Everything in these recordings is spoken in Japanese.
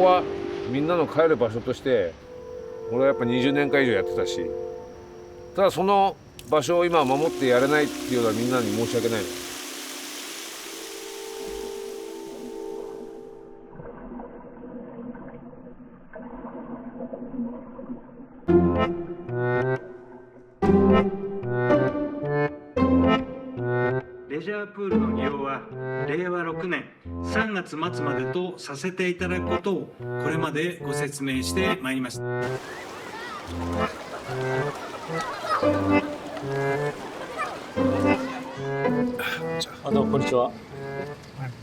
こはみんなの帰る場所として俺はやっぱ20年間以上やってたし、ただその場所を今は守ってやれないっていうのはみんなに申し訳ないの。レジャープールの利用は令和6年3月末までとさせていただくことをこれまでご説明してまいりました。どうもこんにちは。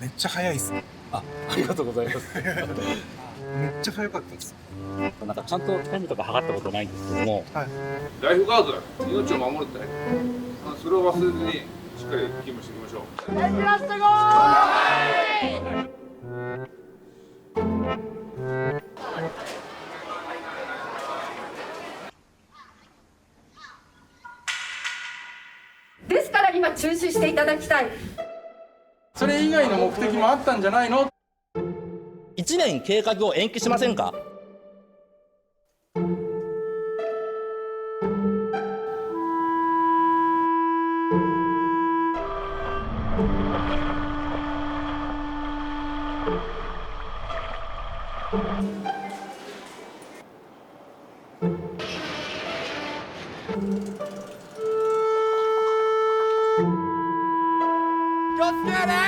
めっちゃ早いっすね。ありがとうございます。めっちゃ早かったです。なんかちゃんとタイムとか測ったことないんですけども、ライフガードだ、命を守るってそれを忘れずにしっかり勤務していきましょう。ですから今中止していただきたい。それ以外の目的もあったんじゃないの。1年計画を延期しませんか。気をつけてね。